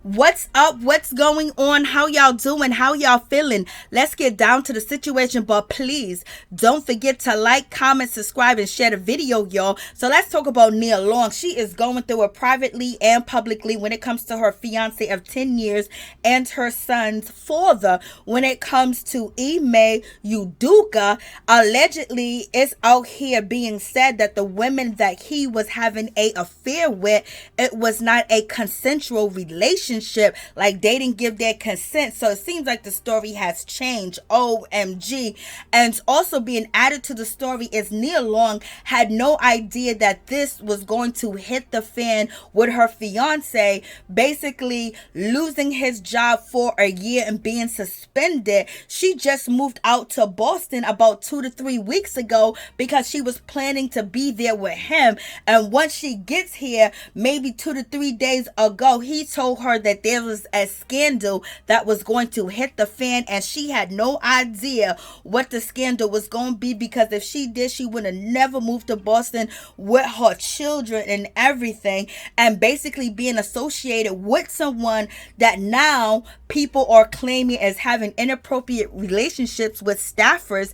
What's up? What's going on? How y'all doing? How y'all feeling? Let's get down to the situation, but please don't forget to like, comment, subscribe, and share the video, y'all. So let's talk about Nia Long. She is going through it privately and publicly when it comes to her fiance of 10 years and her son's father. When it comes to IME Udoka, allegedly it's out here being said that the women that he was having an affair with, it was not a consensual relationship. Like, they didn't give their consent. So it seems like the story has changed. OMG. And also being added to the story is Nia Long had no idea that this was going to hit the fan with her fiance basically losing his job for a year and being suspended. She just moved out to Boston about 2 to 3 weeks ago because she was planning to be there with him. And once she gets here, maybe 2 to 3 days ago, he told her that there was a scandal that was going to hit the fan, and she had no idea what the scandal was going to be, because if she did, she would have never moved to Boston with her children and everything, and basically being associated with someone that now people are claiming as having inappropriate relationships with staffers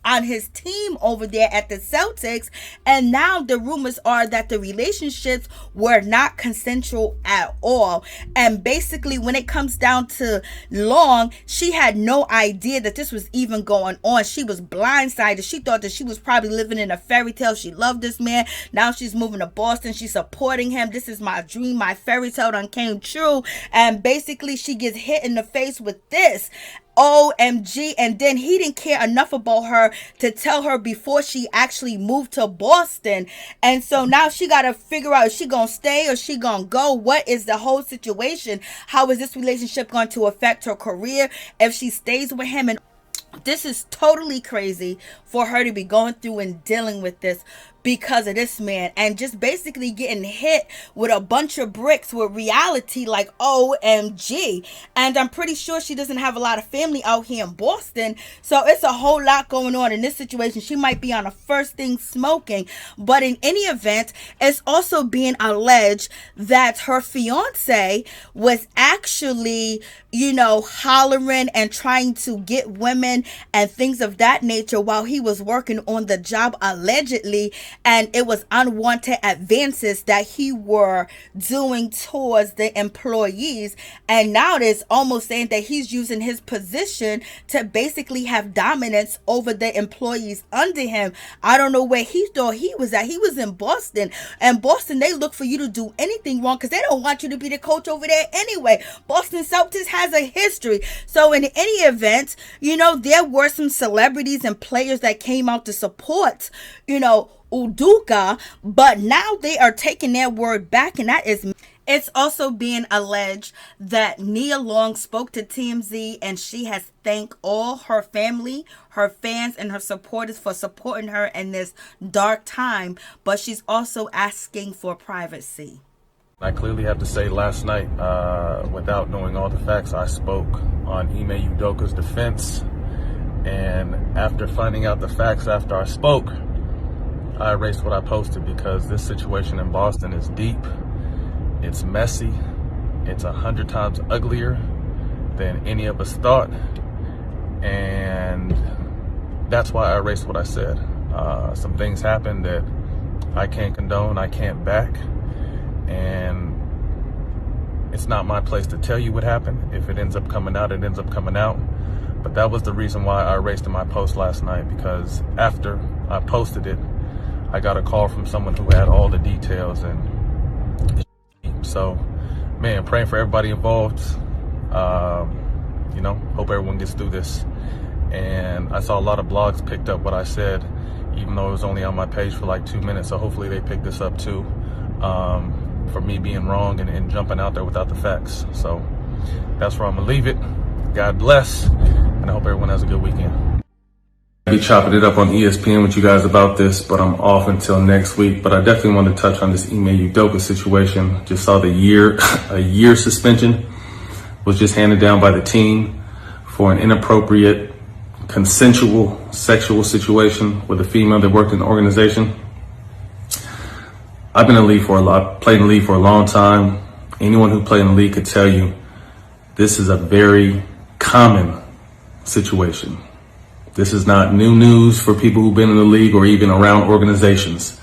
on his team over there at the Celtics. And now the rumors are that the relationships were not consensual at all. And basically when it comes down to Long, she had no idea that this was even going on. She was blindsided. She thought that she was probably living in a fairy tale. She loved this man. Now she's moving to Boston. She's supporting him. This is my dream. My fairy tale done came true. And basically she gets hit in the face with this. OMG. And then he didn't care enough about her to tell her before she actually moved to Boston. And so now she got to figure out, is she going to stay or she going to go? What is the whole situation? How is this relationship going to affect her career if she stays with him? And this is totally crazy for her to be going through and dealing with this because of this man, and just basically getting hit with a bunch of bricks with reality, like OMG. And I'm pretty sure she doesn't have a lot of family out here in Boston, so it's a whole lot going on in this situation. She might be on a first thing smoking. But in any event, it's also being alleged that her fiance was actually, hollering and trying to get women and things of that nature while he was working on the job, allegedly. And it was unwanted advances that he were doing towards the employees. And now it's almost saying that he's using his position to basically have dominance over the employees under him. I don't know where he thought he was at. He was in Boston. And Boston, they look for you to do anything wrong because they don't want you to be the coach over there anyway. Boston Celtics has a history. So in any event, there were some celebrities and players that came out to support, Udoka, but now they are taking their word back, and that is. It's also being alleged that Nia Long spoke to TMZ and she has thanked all her family, her fans, and her supporters for supporting her in this dark time, but she's also asking for privacy. I clearly have to say last night, without knowing all the facts, I spoke on Ime Udoka's defense, and after finding out the facts after I spoke, I erased what I posted because this situation in Boston is deep, it's messy, it's 100 times uglier than any of us thought, and that's why I erased what I said. Some things happened that I can't condone, I can't back, and it's not my place to tell you what happened. If it ends up coming out, it ends up coming out. But that was the reason why I erased in my post last night, because after I posted it, I got a call from someone who had all the details, and so, man, praying for everybody involved. Hope everyone gets through this. And I saw a lot of blogs picked up what I said, even though it was only on my page for like 2 minutes. So hopefully they pick this up too, for me being wrong and jumping out there without the facts. So that's where I'm gonna leave it. God bless, and I hope everyone has a good weekend. I'll be chopping it up on ESPN with you guys about this, but I'm off until next week. But I definitely want to touch on this Ime Udoka situation. Just saw a year suspension was just handed down by the team for an inappropriate, consensual, sexual situation with a female that worked in the organization. I've been in the league played in the league for a long time. Anyone who played in the league could tell you this is a very common situation. This is not new news for people who've been in the league or even around organizations.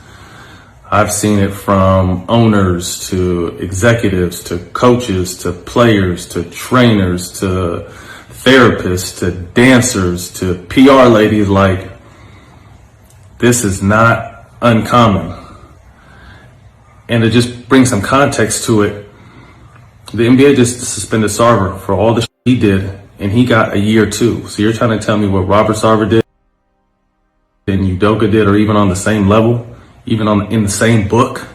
I've seen it from owners to executives to coaches to players to trainers to therapists to dancers to PR ladies. Like, this is not uncommon. And to just bring some context to it, the NBA just suspended Sarver for all the shit he did, and he got a year too. So you're trying to tell me what Robert Sarver did and Udoka did are even on the same level, even in the same book,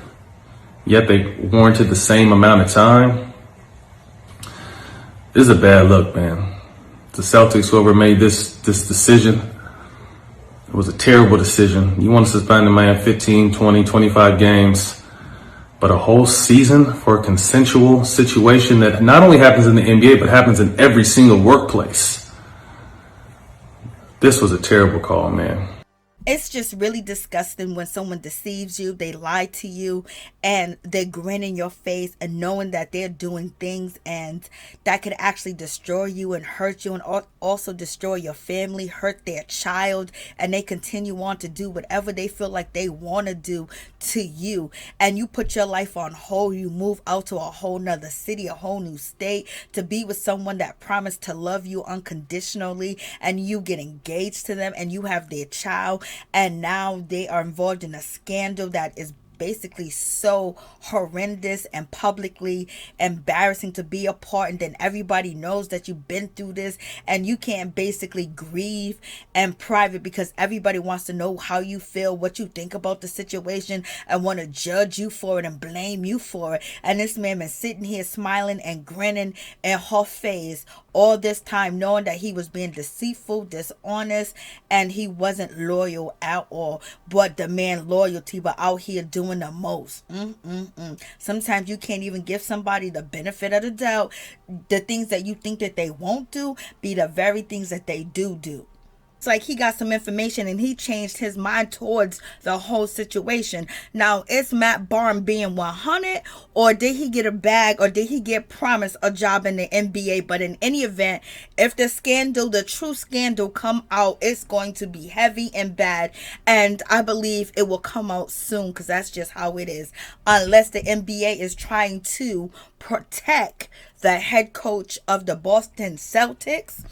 yet they warranted the same amount of time? This is a bad look, man. The Celtics, whoever made this decision, it was a terrible decision. You want to suspend a man 15, 20, 25 games, but a whole season for a consensual situation that not only happens in the NBA, but happens in every single workplace. This was a terrible call, man. It's just really disgusting when someone deceives you, they lie to you, and they grin in your face and knowing that they're doing things and that could actually destroy you and hurt you and also destroy your family, hurt their child, and they continue on to do whatever they feel like they want to do to you. And you put your life on hold, you move out to a whole nother city, a whole new state to be with someone that promised to love you unconditionally, and you get engaged to them and you have their child. And now they are involved in a scandal that is basically so horrendous and publicly embarrassing to be a part, and then everybody knows that you've been through this and you can't basically grieve in private because everybody wants to know how you feel, what you think about the situation, and want to judge you for it and blame you for it. And this man been sitting here smiling and grinning in her face all this time, knowing that he was being deceitful, dishonest, and he wasn't loyal at all. But the man loyalty, but out here doing the most. Sometimes you can't even give somebody the benefit of the doubt. The things that you think that they won't do be the very things that they do. It's like he got some information and he changed his mind towards the whole situation. Now, is Matt Barnes being 100, or did he get a bag, or did he get promised a job in the NBA? But in any event, if the scandal, the true scandal come out, it's going to be heavy and bad. And I believe it will come out soon because that's just how it is. Unless the NBA is trying to protect the head coach of the Boston Celtics.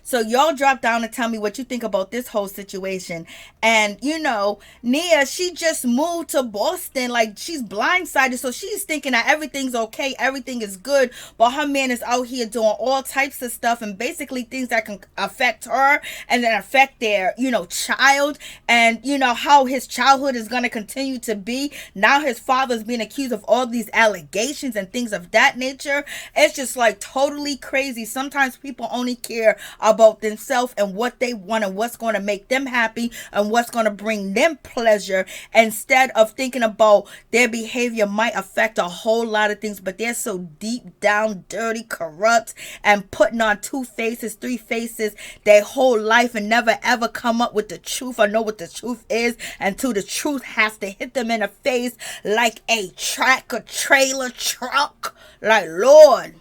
So y'all drop down and tell me what you think about this whole situation. And, you know, Nia, she just moved to Boston. Like, she's blindsided. So she's thinking that everything's okay. Everything is good. But her man is out here doing all types of stuff and basically things that can affect her and then affect their, child. And, how his childhood is going to continue to be. Now his father's being accused of all these allegations and things of that nature. It's just like totally crazy. Sometimes people only care about themselves and what they want and what's going to make them happy and what's going to bring them pleasure, instead of thinking about their behavior might affect a whole lot of things. But they're so deep down dirty, corrupt, and putting on 2 faces, 3 faces their whole life and never ever come up with the truth or know what the truth is, until the truth has to hit them in the face like a tractor trailer truck. Like, Lord.